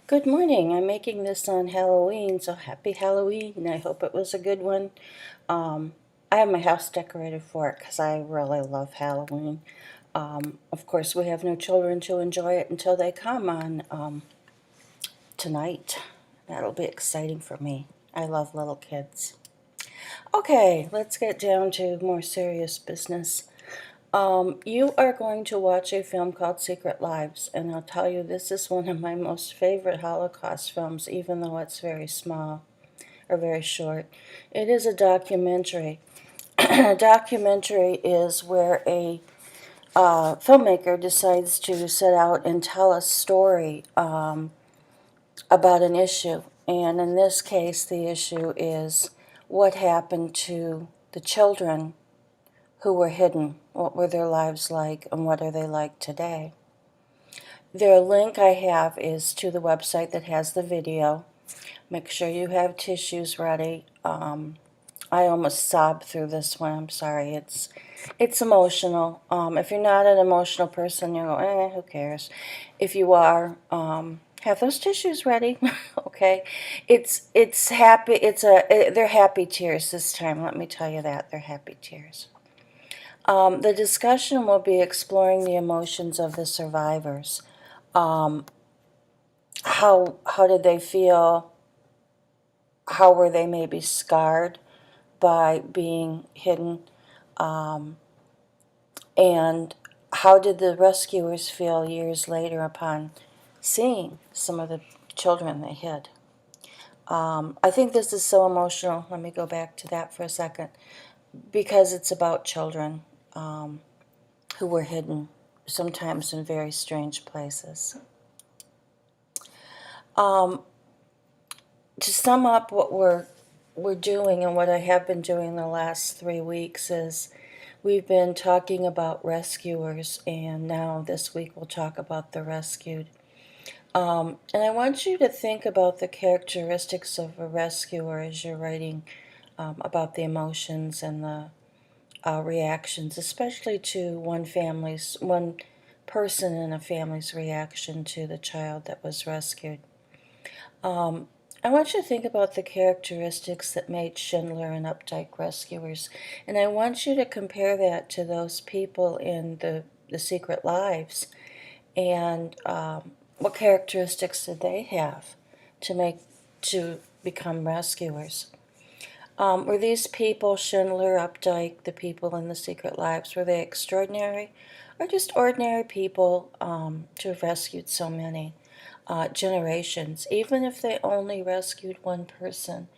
Good morning. I'm making this on Halloween, so happy Halloween. I hope it was a good one. Um, I have my house decorated for it because I really love Halloween. Of course, we have no children to enjoy it until they come on tonight. That'll be exciting for me. I love little kids. Okay, let's get down to more serious business. You are going to watch a film called Secret Lives, and I'll tell you, this is one of my most favorite Holocaust films, even though it's very small or very short. It is a documentary. A documentary is where a filmmaker decides to set out and tell a story about an issue. And in this case, the issue is what happened to the children who were hidden. What were their lives like, and what are they like today? The link I have is to the website that has the video. Make sure you have tissues ready. I almost sobbed through this one. I'm sorry. It's emotional. If you're not an emotional person, you go, who cares? If you are, have those tissues ready. Okay, it's happy. They're happy tears this time. Let me tell you that they're happy tears. The discussion will be exploring the emotions of the survivors. Um, how did they feel? How were they maybe scarred by being hidden? And how did the rescuers feel years later upon seeing some of the children they hid? I think this is so emotional. Let me go back to that for a second. Because it's about children who were hidden, sometimes in very strange places. Um, to sum up what we're doing and what I have been doing the last 3 weeks is we've been talking about rescuers, and now this week we'll talk about the rescued. And I want you to think about the characteristics of a rescuer as you're writing about the emotions and the reactions, especially to one person in a family's reaction to the child that was rescued. I want you to think about the characteristics that made Schindler and Updike rescuers, and I want you to compare that to those people in the Secret Lives, and what characteristics did they have to become rescuers? Were these people, Schindler, Updike, the people in the Secret Lives, were they extraordinary, or just ordinary people to have rescued so many? Generations. Even if they only rescued one person,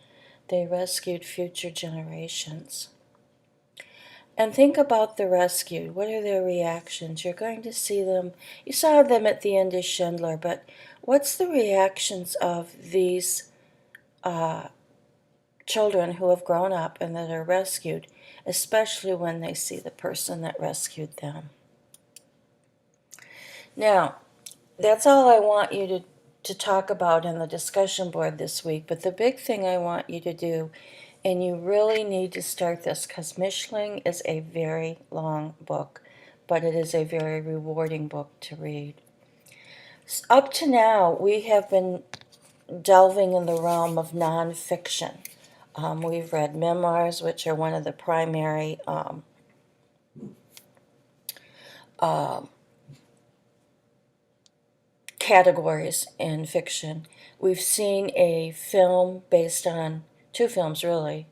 they rescued future generations. And think about the rescued. What are their reactions? You're going to see them. You saw them at the end of Schindler, but what's the reactions of these children who have grown up and that are rescued, especially when they see the person that rescued them? Now, that's all I want you to talk about in the discussion board this week. But the big thing I want you to do, and you really need to start this because Mischling is a very long book, but it is a very rewarding book to read. Up to now, we have been delving in the realm of nonfiction. We've read memoirs, which are one of the primary categories in fiction. We've seen a film based on two films, really,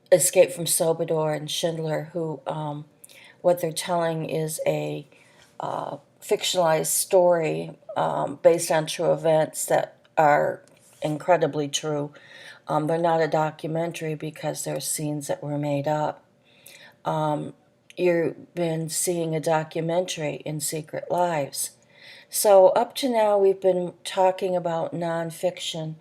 Escape from Sobibor and Schindler, who what they're telling is a fictionalized story based on true events that are incredibly true. They're not a documentary because they're scenes that were made up. You've been seeing a documentary in Secret Lives. So up to now, we've been talking about nonfiction,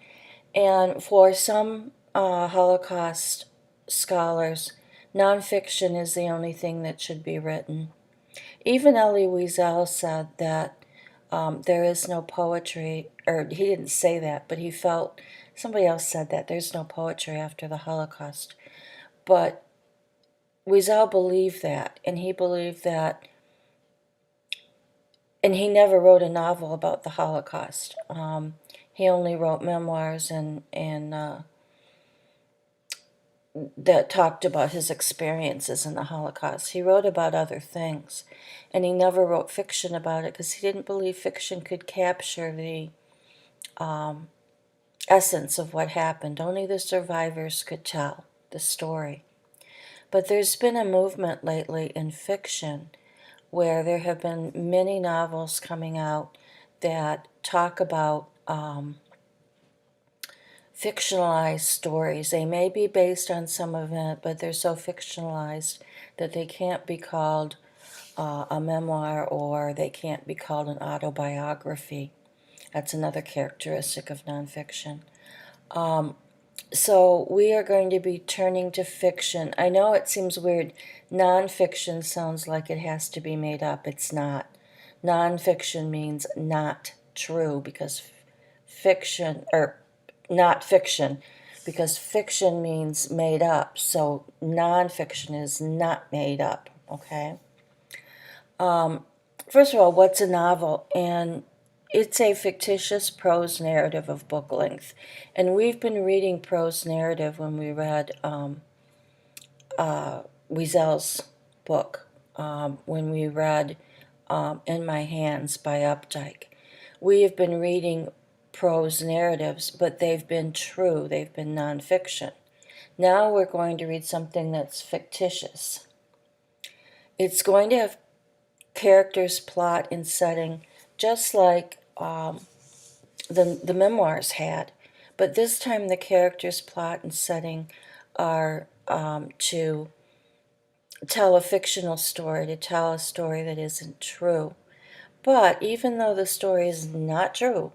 and for some Holocaust scholars, nonfiction is the only thing that should be written. Even Elie Wiesel said that there is no poetry, or he didn't say that, but he felt, somebody else said that, there's no poetry after the Holocaust. But Wiesel believed that, and he believed that and he never wrote a novel about the Holocaust. He only wrote memoirs and that talked about his experiences in the Holocaust. He wrote about other things, and he never wrote fiction about it because he didn't believe fiction could capture the essence of what happened. Only the survivors could tell the story. But there's been a movement lately in fiction where there have been many novels coming out that talk about fictionalized stories. They may be based on some event, but they're so fictionalized that they can't be called a memoir, or they can't be called an autobiography. That's another characteristic of nonfiction. So we are going to be turning to fiction. I know it seems weird. Nonfiction sounds like it has to be made up. It's not. Nonfiction means not true, because fiction, or not fiction, because fiction means made up. So nonfiction is not made up, okay? First of all, what's a novel? And it's a fictitious prose narrative of book length. And we've been reading prose narrative when we read Wiesel's book, when we read In My Hands by Updike. We have been reading prose narratives, but they've been true, they've been nonfiction. Now we're going to read something that's fictitious. It's going to have characters, plot, and setting, just like the memoirs had. But this time the characters, plot, and setting are to tell a fictional story, to tell a story that isn't true. But even though the story is not true,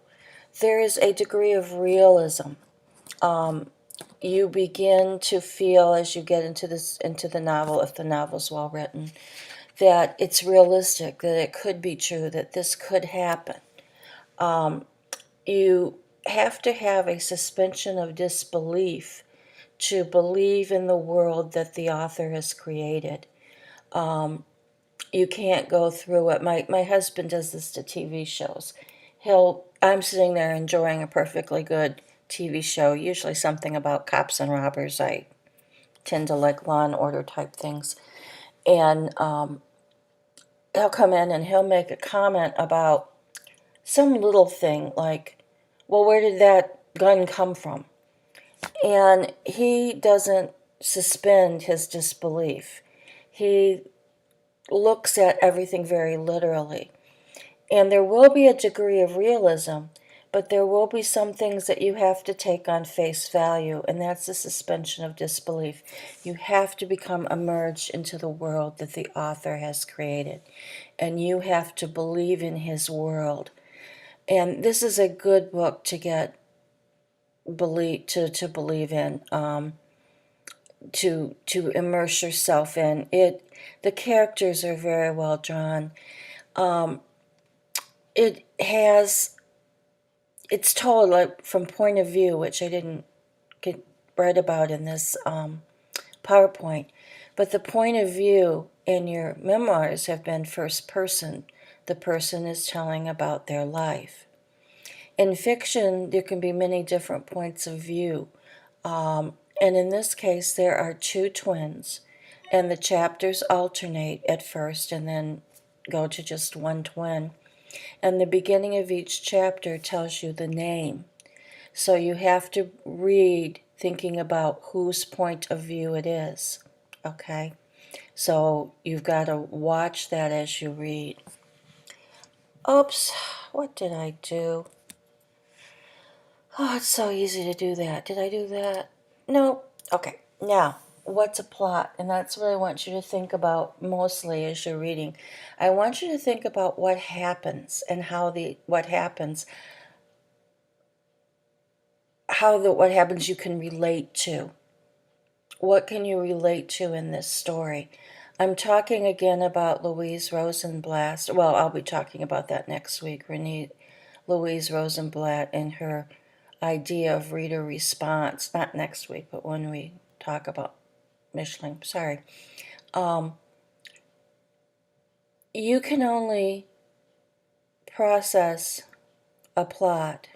there is a degree of realism. You begin to feel as you get into the novel, if the novel's well written, that it's realistic, that it could be true, that this could happen. You have to have a suspension of disbelief to believe in the world that the author has created. You can't go through it. My husband does this to TV shows. I'm sitting there enjoying a perfectly good TV show, usually something about cops and robbers. I tend to like Law and Order type things. And he'll come in and he'll make a comment about some little thing like, well, where did that gun come from? And he doesn't suspend his disbelief. He looks at everything very literally. And there will be a degree of realism, but there will be some things that you have to take on face value, and that's the suspension of disbelief. You have to become immersed into the world that the author has created, and you have to believe in his world. And this is a good book to get to believe in, to immerse yourself in it. The characters are very well drawn. It's told like from point of view, which I didn't get read about in this PowerPoint, but the point of view in your memoirs have been first person. The person is telling about their life. In fiction, there can be many different points of view. And in this case, there are two twins, and the chapters alternate at first and then go to just one twin. And the beginning of each chapter tells you the name. So you have to read thinking about whose point of view it is. Okay? So you've got to watch that as you read. Oops, what did I do? Oh, it's so easy to do that. Did I do that? No. Okay. Now, what's a plot? And that's what I want you to think about mostly as you're reading. I want you to think about what happens and what happens you can relate to. What can you relate to in this story? I'm talking again about Louise Rosenblatt. Well, I'll be talking about that next week. Louise Rosenblatt and her idea of reader response. Not next week, but when we talk about Mischling. Sorry. You can only process a plot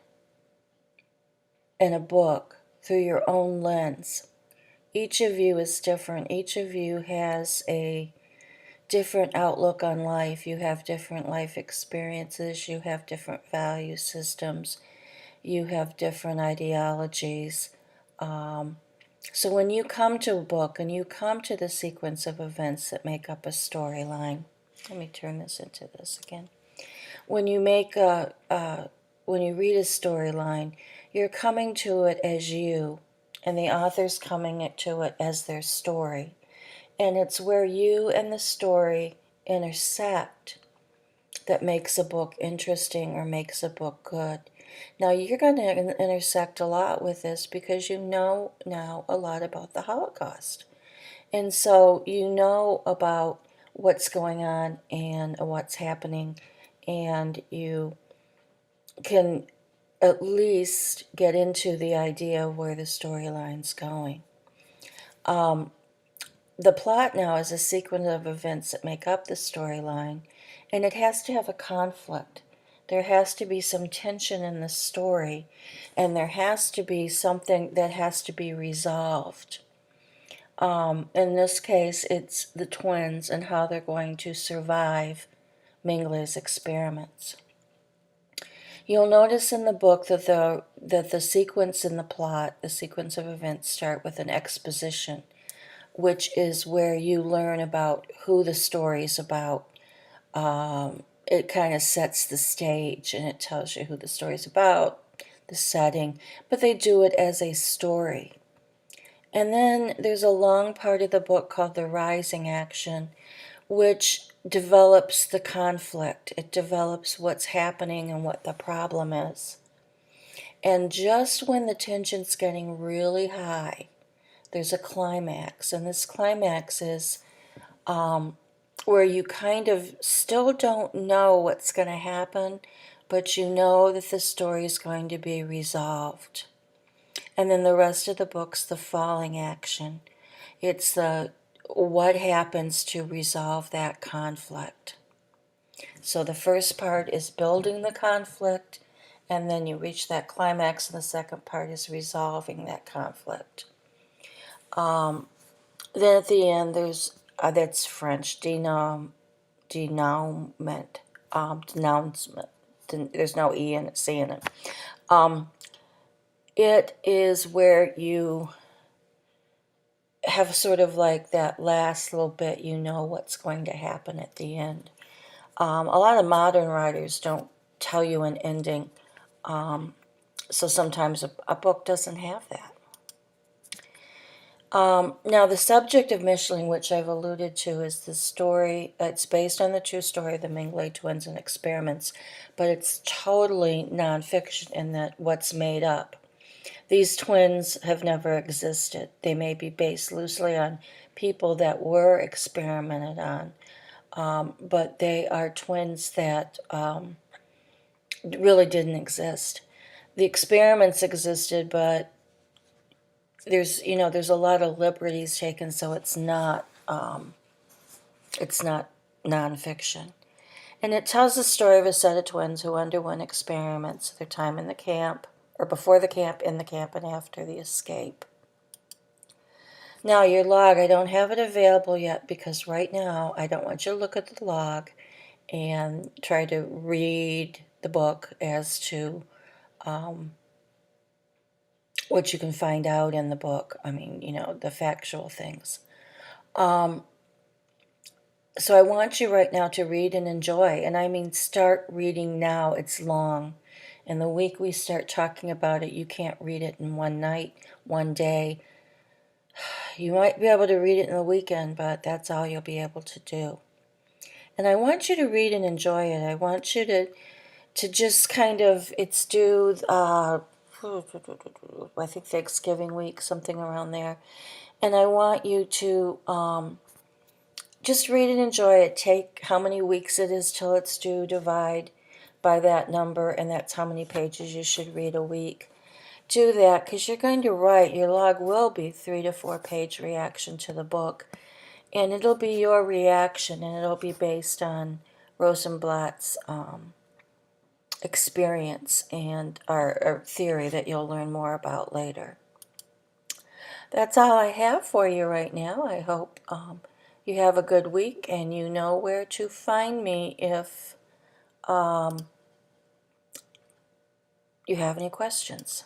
in a book through your own lens. Each of you is different. Each of you has a different outlook on life. You have different life experiences. You have different value systems. You have different ideologies. So when you come to a book and you come to the sequence of events that make up a storyline, let me turn this into this again. When you make when you read a storyline, you're coming to it as you, and the author's coming to it as their story. And it's where you and the story intersect that makes a book interesting or makes a book good. Now, you're going to intersect a lot with this because you know now a lot about the Holocaust. And so you know about what's going on and what's happening, and you can at least get into the idea of where the storyline's going. The plot now is a sequence of events that make up the storyline, and it has to have a conflict. There has to be some tension in the story, and there has to be something that has to be resolved. In this case, it's the twins and how they're going to survive Mengele's experiments. You'll notice in the book that the sequence in the plot, the sequence of events, start with an exposition, which is where you learn about who the story's about. It kind of sets the stage and it tells you who the story's about, the setting, but they do it as a story. And then there's a long part of the book called the rising action, which develops the conflict. It develops what's happening and what the problem is. And just when the tension's getting really high, there's a climax. And this climax is where you kind of still don't know what's going to happen, but you know that the story is going to be resolved. And then the rest of the book's the falling action. It's the what happens to resolve that conflict. So the first part is building the conflict, and then you reach that climax, and the second part is resolving that conflict. Then at the end, there's that's French, denouement. Denouncement. There's no E in it, C in it. It is where you have sort of like that last little bit, you know what's going to happen at the end. A lot of modern writers don't tell you an ending, so sometimes a book doesn't have that. Now, the subject of Mischling, which I've alluded to, is the story. It's based on the true story of the Mengele twins and experiments, but it's totally nonfiction in that what's made up. These twins have never existed. They may be based loosely on people that were experimented on, but they are twins that really didn't exist. The experiments existed, but there's a lot of liberties taken, so it's not nonfiction. And it tells the story of a set of twins who underwent experiments, their time in the camp, or before the camp, in the camp, and after the escape. Now, your log, I don't have it available yet because right now I don't want you to look at the log and try to read the book as to what you can find out in the book. I mean, the factual things. So I want you right now to read and enjoy. And I mean, start reading now. It's long. And the week we start talking about it, you can't read it in one night, one day. You might be able to read it in the weekend, but that's all you'll be able to do. And I want you to read and enjoy it. I want you to just kind of, it's due, I think Thanksgiving week, something around there. And I want you to just read and enjoy it. Take how many weeks it is till it's due, divide by that number, and that's how many pages you should read a week. Do that because you're going to write. Your log will be 3 to 4 page reaction to the book, and it'll be your reaction, and it'll be based on Rosenblatt's experience and or theory that you'll learn more about later. That's all I have for you right now. I hope you have a good week and you know where to find me if you have any questions.